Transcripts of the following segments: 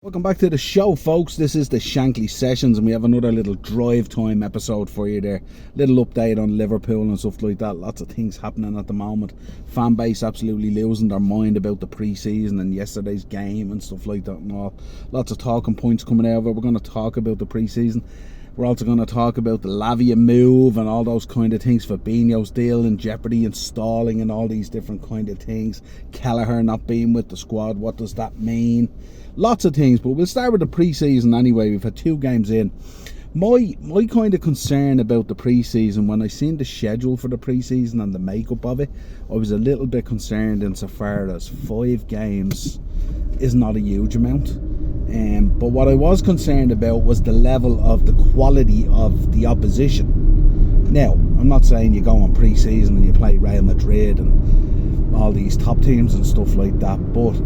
Welcome back to the show, folks. This is the Shankly Sessions, and we have another little drive time episode for you there. Little update on Liverpool and stuff like that. Lots of things happening at the moment. Fan base absolutely losing their mind about the pre-season and yesterday's game and stuff like that and all. Lots of talking points coming out of it. We're going to talk about the pre-season. We're also going to talk about the Lavia move and all those kind of things. Fabinho's deal in jeopardy and stalling and all these different kind of things. Kelleher not being with the squad. What does that mean? Lots of things, but we'll start with the pre-season anyway. We've had 2 games in. My kind of concern about the pre-season, when I seen the schedule for the pre-season and the makeup of it, I was a little bit concerned insofar as 5 games is not a huge amount. But what I was concerned about was the level of the quality of the opposition. Now, I'm not saying you go on pre-season and you play Real Madrid and all these top teams and stuff like that, but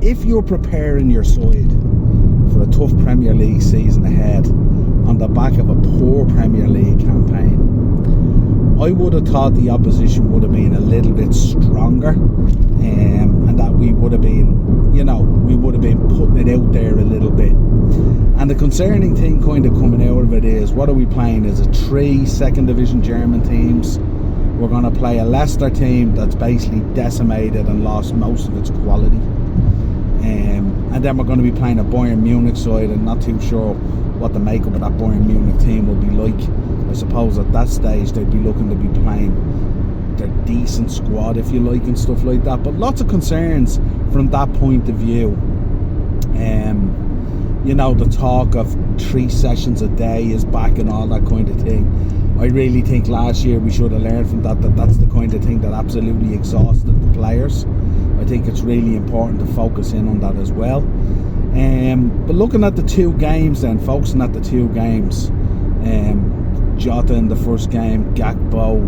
if you're preparing your side for a tough Premier League season ahead on the back of a poor Premier League campaign, I would have thought the opposition would have been a little bit stronger, and that we would have been, we would have been putting it out there a little bit. And the concerning thing kind of coming out of it is, what are we playing? Is it 3 second division German teams? We're going to play a Leicester team that's basically decimated and lost most of its quality. And then we're going to be playing a Bayern Munich side, and not too sure what the makeup of that Bayern Munich team will be like. I suppose at that stage they'd be looking to be playing their decent squad, if you like, and stuff like that. But lots of concerns from that point of view. The talk of 3 sessions a day is back and all that kind of thing. I really think last year we should have learned from that's the kind of thing that absolutely exhausted the players. I think it's really important to focus in on that as well. But looking at the 2 games then, focusing at the 2 games, Jota in the first game, Gakpo,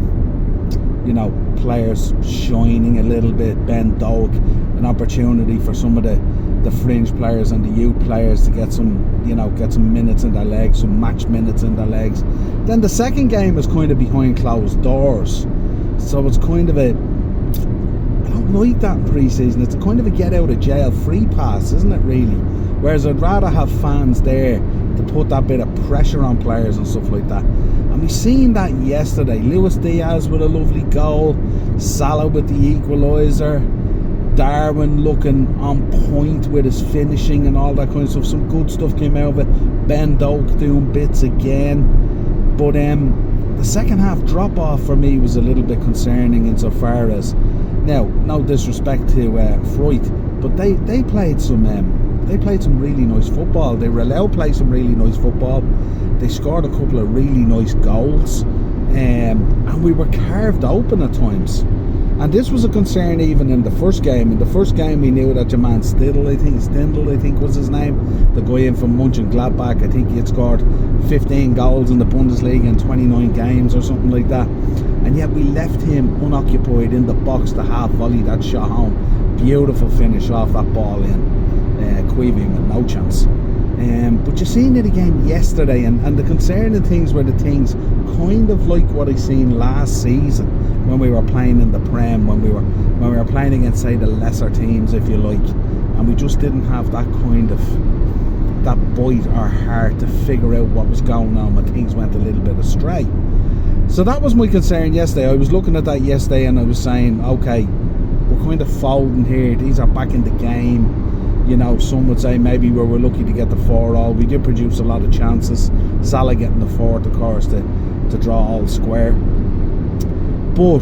players shining a little bit, Ben Doak, an opportunity for some of the fringe players and the youth players to get some minutes in their legs, some match minutes in their legs. Then the second game is kind of behind closed doors, so it's kind of I don't like that in pre-season. It's a kind of a get out of jail free pass, isn't it, really? Whereas I'd rather have fans there to put that bit of pressure on players and stuff like that. And we seen that yesterday. Luis Diaz with a lovely goal, Salah with the equaliser, Darwin looking on point with his finishing and all that kind of stuff. Some good stuff came out of it. Ben Doak doing bits again. But the second half drop off for me was a little bit concerning insofar as, now, no disrespect to Freud, but they played some really nice football. They were allowed to play some really nice football. They scored a couple of really nice goals, and we were carved open at times. And this was a concern even in the first game. In the first game, we knew that your man Stindl, I think was his name, the guy in from Mönchengladbach. I think he had scored 15 goals in the Bundesliga in 29 games or something like that. And yet we left him unoccupied in the box to half volley that shot home. Beautiful finish off that ball in. Queeving with no chance. But you seen it again yesterday, and the concerning things were the things kind of like what I seen last season when we were playing in the Prem, when we were playing against, say, the lesser teams, if you like, and we just didn't have that kind of that bite or heart to figure out what was going on when things went a little bit astray. So that was my concern yesterday. I was looking at that yesterday and I was saying, okay, we're kind of folding here. These are back in the game. Some would say maybe we were lucky to get the 4-all. We did produce a lot of chances. Salah getting the 4th, of course, to draw all square. But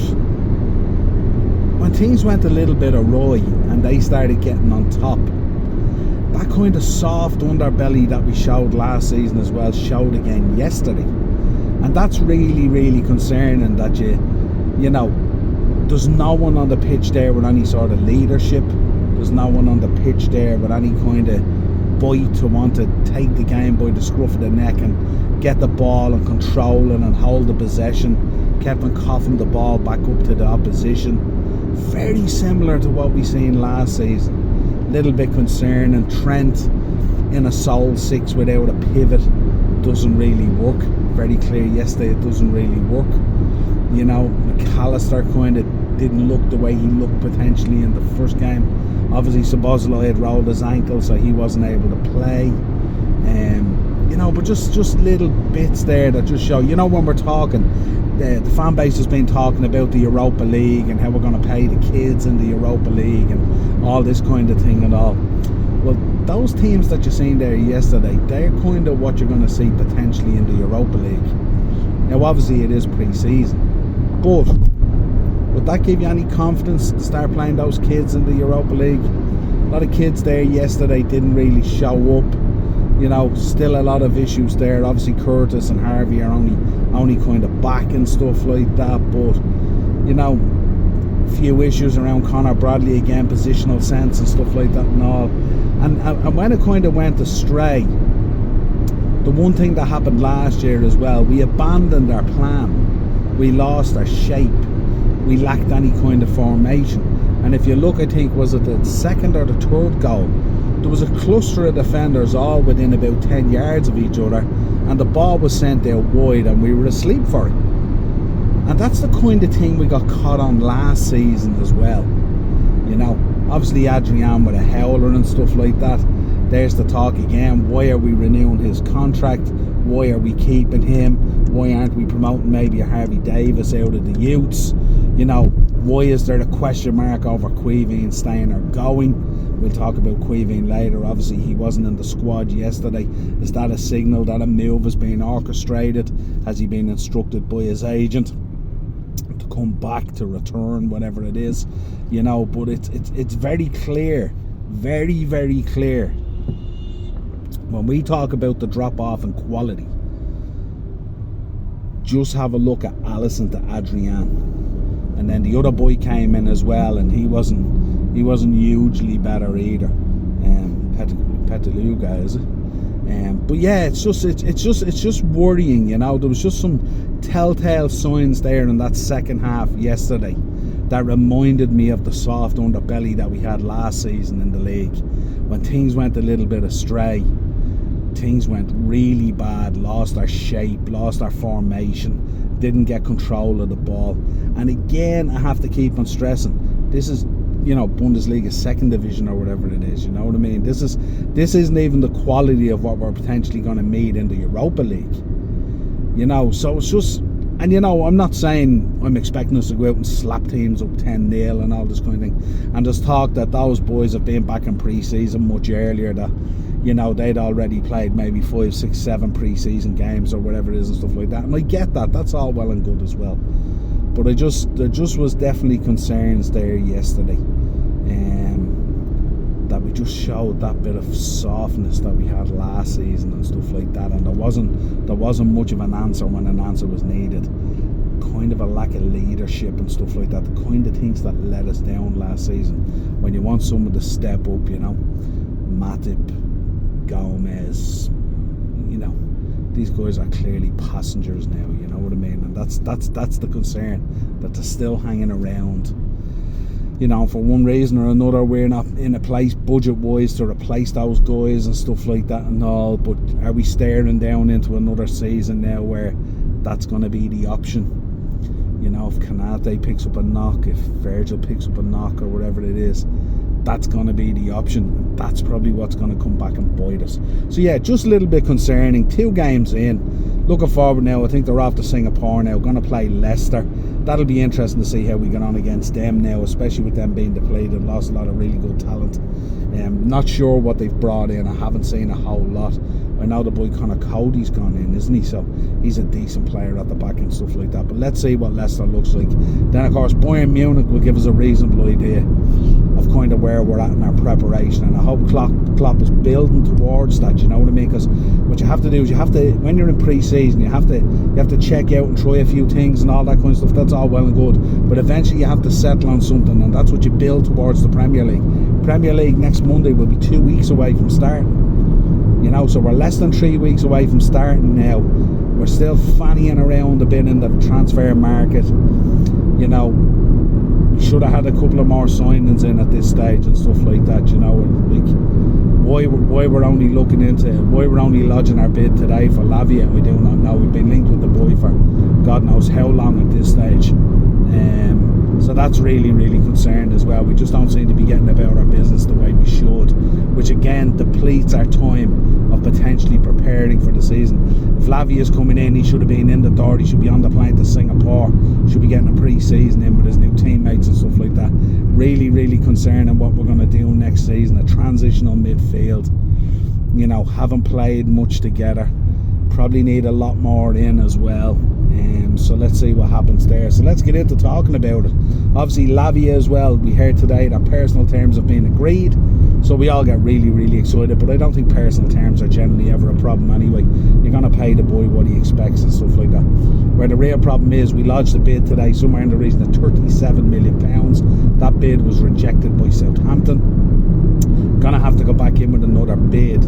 when things went a little bit awry and they started getting on top, that kind of soft underbelly that we showed last season as well showed again yesterday. And that's really, really concerning that there's no one on the pitch there with any sort of leadership. There's no one on the pitch there with any kind of bite to want to take the game by the scruff of the neck and get the ball and control it and hold the possession. Kept on coughing the ball back up to the opposition. Very similar to what we seen last season. Little bit concerning. Trent in a sole 6 without a pivot doesn't really work. Very clear yesterday it doesn't really work. McAllister kind of didn't look the way he looked potentially in the first game. Obviously Szoboszlai had rolled his ankle, so he wasn't able to play. You know, but just little bits there that just show, you know, when we're talking, the fan base has been talking about the Europa League and how we're going to pay the kids in the Europa League and all this kind of thing and all. Well, those teams that you seen there yesterday, they're kind of what you're going to see potentially in the Europa League. Now, obviously, it is pre-season, but would that give you any confidence to start playing those kids in the Europa League? A lot of kids there yesterday didn't really show up. You know, still a lot of issues there. Obviously, Curtis and Harvey are only kind of back and stuff like that. But, you know, a few issues around Conor Bradley again, positional sense and stuff like that and all. And when it kind of went astray, the one thing that happened last year as well, we abandoned our plan. We lost our shape. We lacked any kind of formation. And if you look, I think, was it the second or the third goal, there was a cluster of defenders all within about 10 yards of each other, and the ball was sent out wide and we were asleep for it. And that's the kind of thing we got caught on last season as well. You know, obviously Adrian with a howler and stuff like that. There's the talk again. Why are we renewing his contract? Why are we keeping him? Why aren't we promoting maybe a Harvey Davis out of the youths? You know, why is there a question mark over Queeveen staying or going? We'll talk about Queeveen later. Obviously, he wasn't in the squad yesterday. Is that a signal that a move is being orchestrated? Has he been instructed by his agent to come back, to return, whatever it is? You know, but it's very clear, very, very clear. When we talk about the drop-off in quality, just have a look at Alisson to Adrian. And then the other boy came in as well, and he wasn't hugely better either. Petaluga, is it? But yeah, it's just worrying. You know, there was just some telltale signs there in that second half yesterday that reminded me of the soft underbelly that we had last season in the league, when things went a little bit astray. Things went really bad, lost our shape, lost our formation, didn't get control of the ball. And again, I have to keep on stressing, this is, you know, Bundesliga second division or whatever it is, you know what I mean? This isn't even the quality of what we're potentially going to meet in the Europa League, you know. So it's just, and you know, I'm not saying I'm expecting us to go out and slap teams up 10-0 and all this kind of thing. And there's talk that those boys have been back in pre-season much earlier, that, you know, they'd already played maybe 5, 6, 7 pre-season games or whatever it is and stuff like that. And I get that, that's all well and good as well. But there just was definitely concerns there yesterday, that we just showed that bit of softness that we had last season and stuff like that. And there wasn't much of an answer when an answer was needed. Kind of a lack of leadership and stuff like that. The kind of things that let us down last season. When you want someone to step up, you know, Matip, Gomez, you know, these guys are clearly passengers now, you know what I mean? And that's the concern, that they're still hanging around. You know, for one reason or another, we're not in a place budget-wise to replace those guys and stuff like that and all. But are we staring down into another season now where that's going to be the option? You know, if Kanate picks up a knock, if Virgil picks up a knock or whatever it is, that's going to be the option. And that's probably what's going to come back and bite us. So yeah, just a little bit concerning. 2 games in. Looking forward now. I think they're off to Singapore now. Going to play Leicester. That'll be interesting to see how we get on against them now, especially with them being depleted. Lost a lot of really good talent. Not sure what they've brought in. I haven't seen a whole lot. I know the boy Connor Cody's gone in, isn't he? So he's a decent player at the back and stuff like that. But let's see what Leicester looks like. Then of course Bayern Munich will give us a reasonable idea of kind of where we're at in our preparation, and I hope Klopp is building towards that, you know what I mean? Because what you have to do is, you have to, when you're in pre-season, you have to check out and try a few things and all that kind of stuff. That's all well and good, but eventually you have to settle on something, and that's what you build towards the Premier League. Premier League next Monday will be 2 weeks away from starting, you know, so we're less than 3 weeks away from starting now. We're still fannying around a bit in the transfer market, you know. Should have had a couple of more signings in at this stage and stuff like that, you know. Like, why we're only looking into, why we're only lodging our bid today for Lavia, we do not know. We've been linked with the boy for God knows how long at this stage. So that's really, really concerning as well. We just don't seem to be getting about our business the way we should, which again depletes our time of potentially preparing for the season. If Lavia is coming in, he should have been in the door, he should be on the plane to Singapore, should be getting a pre-season in with his new teammates and stuff like that. Really, really concerning what we're going to do next season. A transitional midfield, you know, haven't played much together, probably need a lot more in as well. So let's see what happens there. So let's get into talking about it. Obviously Lavia as well, we heard today that personal terms have been agreed, so we all get really, really excited. But I don't think personal terms are generally ever a problem anyway. You're going to pay the boy what he expects and stuff like that. Where the real problem is, we lodged a bid today somewhere in the region of £37 million. That bid was rejected by Southampton. Gonna have to go back in with another bid.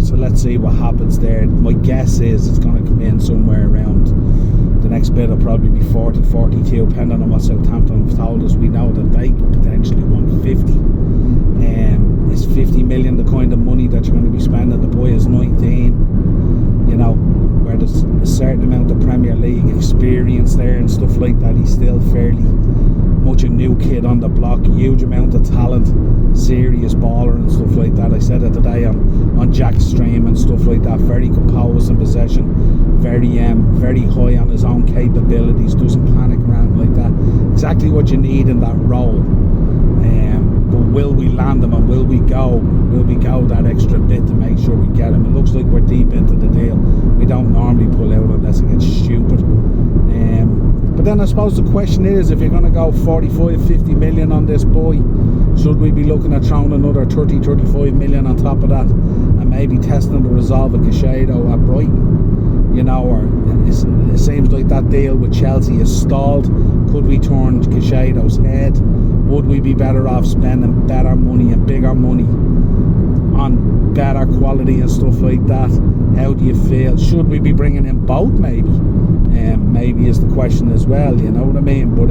So let's see what happens there. My guess is it's going to come in somewhere around, the next bid will probably be 40, 42, depending on what Southampton have told us. We know that they potentially want 50. Is 50 million the kind of money that you're going to be spending? The boy is 19, you know, where there's a certain amount of Premier League experience there and stuff like that. He's still fairly much a new kid on the block, huge amount of talent, serious baller and stuff like that. I said it today on Jack's stream and stuff like that. Very composed in possession, very high on his own capabilities, doesn't panic around like that. Exactly what you need in that role. But will we land him, and will we go that extra bit to make sure we get him? It looks like we're deep into the deal. We don't normally pull out unless it gets stupid. But then I suppose the question is, if you're going to go 45, 50 million on this boy, should we be looking at throwing another 30, 35 million on top of that and maybe testing the resolve of Caicedo at Brighton? You know, or it seems like that deal with Chelsea is stalled. Could we turn Caicedo's head? Would we be better off spending better money and bigger money on better quality and stuff like that? How do you feel? Should we be bringing in both maybe? Maybe is the question as well, you know what I mean? But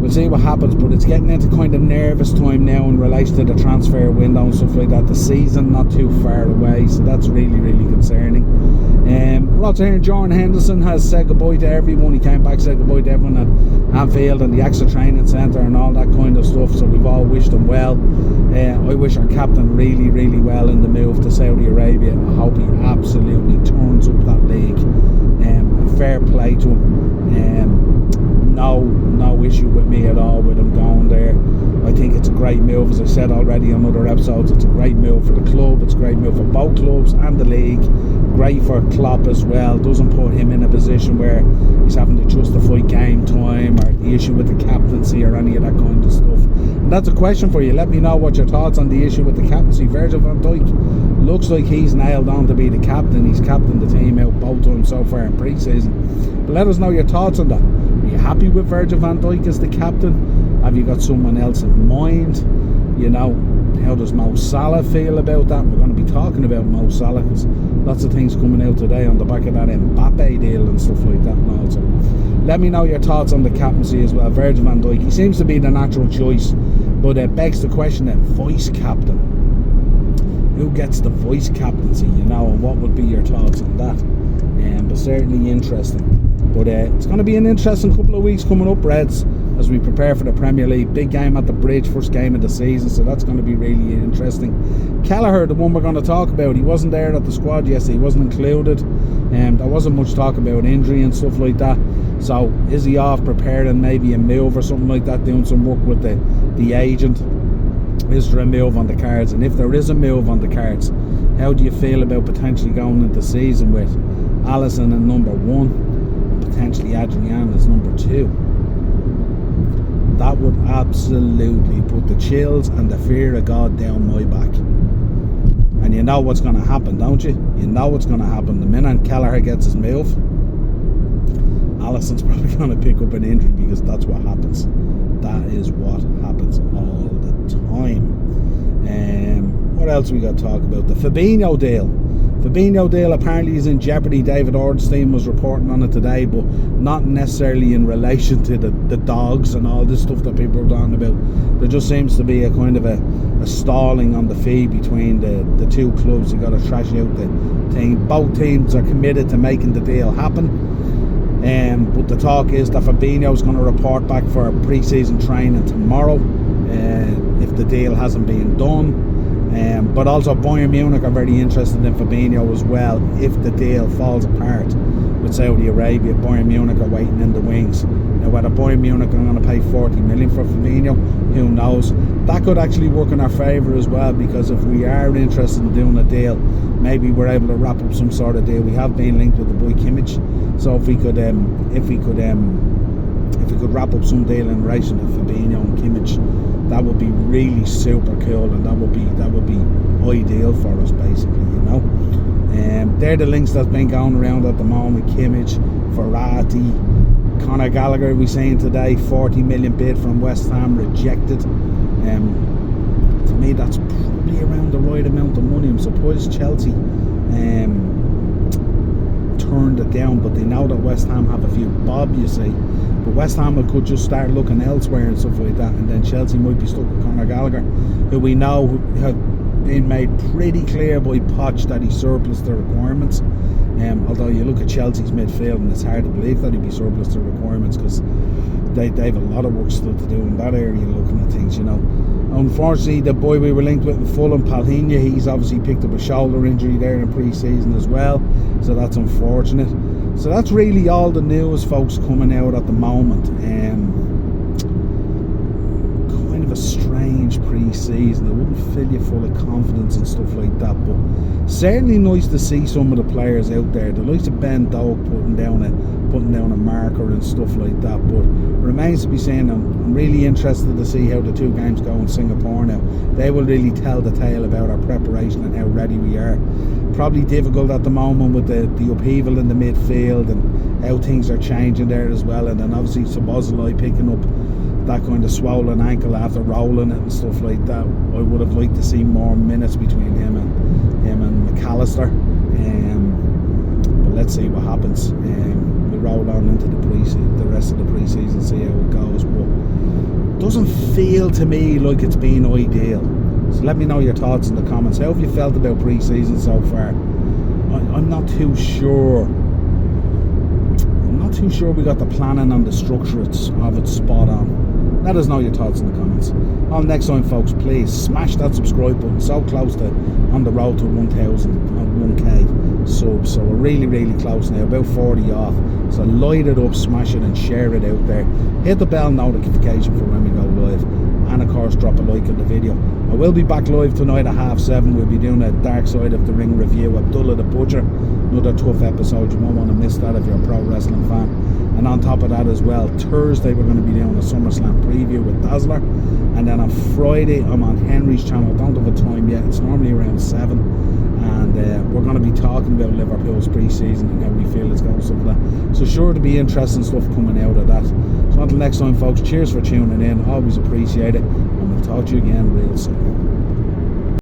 we'll see what happens. But it's getting into kind of nervous time now in relation to the transfer window and stuff like that. The season not too far away, so that's really, really concerning. We're also hearing Jordan Henderson has said goodbye to everyone. He came back, said goodbye to everyone at Anfield and the extra training centre and all that kind of stuff, so we've all wished him well. I wish our captain really, really well in the move to Saudi Arabia. I hope he absolutely turns up that league. Fair play to him. No issue with me at all with him going there. I think it's a great move, as I said already on other episodes. It's a great move for the club, it's a great move for both clubs and the league. Great for Klopp as well. Doesn't put him in a position where he's having to justify game time or the issue with the captaincy or any of that kind of stuff. And that's a question for you. Let me know what your thoughts on the issue with the captaincy. Virgil van Dijk looks like he's nailed on to be the captain. He's captained the team out both times so far in pre-season. But let us know your thoughts on that. Are you happy with Virgil van Dijk as the captain? Have you got someone else in mind? You know, how does Mo Salah feel about that? We're going to be talking about Mo Salah because lots of things coming out today on the back of that Mbappe deal and stuff like that. And also, let me know your thoughts on the captaincy as well. Virgil van Dijk, he seems to be the natural choice, but it begs the question that vice captain, who gets the vice captaincy, you know, and what would be your thoughts on that? But certainly interesting. But it's going to be an interesting couple of weeks coming up, Reds, as we prepare for the Premier League. Big game at the Bridge, first game of the season, so that's going to be really interesting. Kelleher, the one we're going to talk about, he wasn't there at the squad yesterday, he wasn't included. There wasn't much talk about injury and stuff like that. So is he off preparing maybe a move or something like that, doing some work with the agent? Is there a move on the cards? And if there is a move on the cards, how do you feel about potentially going into the season with Alisson at number 1 and potentially Adrian as number 2? That would absolutely put the chills and the fear of God down my back. And you know what's going to happen, don't you? You know what's going to happen. The minute Kelleher gets his move, Alisson's probably going to pick up an injury, because that's what happens. That is what happens all the time. What else we got to talk about? The Fabinho deal. Fabinho deal apparently is in jeopardy. David Ornstein was reporting on it today, but not necessarily in relation to the dogs and all this stuff that people are talking about. There just seems to be a kind of a stalling on the fee between the two clubs. You got to trash out the thing. Both teams are committed to making the deal happen. But the talk is that Fabinho is going to report back for pre-season training tomorrow, if the deal hasn't been done. But also Bayern Munich are very interested in Fabinho as well. If the deal falls apart with Saudi Arabia, Bayern Munich are waiting in the wings. Now, whether Bayern Munich are going to pay 40 million for Fabinho, who knows? That could actually work in our favour as well, because if we are interested in doing a deal, maybe we're able to wrap up some sort of deal. We have been linked with the boy Kimmich, so if we could wrap up some deal in relation to Fabinho and Kimmich, that would be really super cool, and that would be ideal for us, basically, you know. They're the links that's been going around at the moment. Kimmich, Verratti, Conor Gallagher, we saying today, 40 million bid from West Ham, rejected. To me, that's probably around the right amount of money. I'm surprised Chelsea turned it down, but they know that West Ham have a few bob, you see. But West Ham could just start looking elsewhere and stuff like that, and then Chelsea might be stuck with Conor Gallagher, who we know have been made pretty clear by Poch that he surplus the requirements. Although you look at Chelsea's midfield, and it's hard to believe that he'd be surplus to requirements, because they have a lot of work still to do in that area, looking at things, you know. Unfortunately, the boy we were linked with in Fulham, Palhinha, he's obviously picked up a shoulder injury there in pre-season as well, so that's unfortunate. So that's really all the news, folks, coming out at the moment. Kind of a strange pre-season. It wouldn't fill you full of confidence and stuff like that, but certainly nice to see some of the players out there. The likes of Ben Doak putting down a marker and stuff like that. But it remains to be seen. I'm really interested to see how the two games go in Singapore now. They will really tell the tale about our preparation and how ready we are. Probably difficult at the moment with the upheaval in the midfield and how things are changing there as well. And then obviously Szoboszlai picking up that kind of swollen ankle after rolling it and stuff like that. I would have liked to see more minutes between him and McAllister. But let's see what happens. We'll roll on into the rest of the pre-season, see how it goes. But it doesn't feel to me like it's been ideal. So let me know your thoughts in the comments. How have you felt about pre-season so far? I'm not too sure. I'm not too sure we got the planning and the structure of it spot on. Let us know your thoughts in the comments. Until next time, folks, please smash that subscribe button. So close to on the road to 1,001k subs. So we're really, really close now, about 40 off. So light it up, smash it, and share it out there. Hit the bell notification for when we go live. And of course, drop a like on the video. I will be back live tonight at 7:30. We'll be doing a Dark Side of the Ring review. Abdullah the Butcher, another tough episode. You won't want to miss that if you're a pro wrestling fan. And on top of that as well, Thursday we're going to be doing a SummerSlam preview with Dazzler. And then on Friday I'm on Henry's channel. I don't have a time yet. It's normally around 7. And we're going to be talking about Liverpool's pre-season and how we feel it's going, stuff like that. So sure to be interesting stuff coming out of that. So until next time, folks, cheers for tuning in. Always appreciate it. And we'll talk to you again real soon.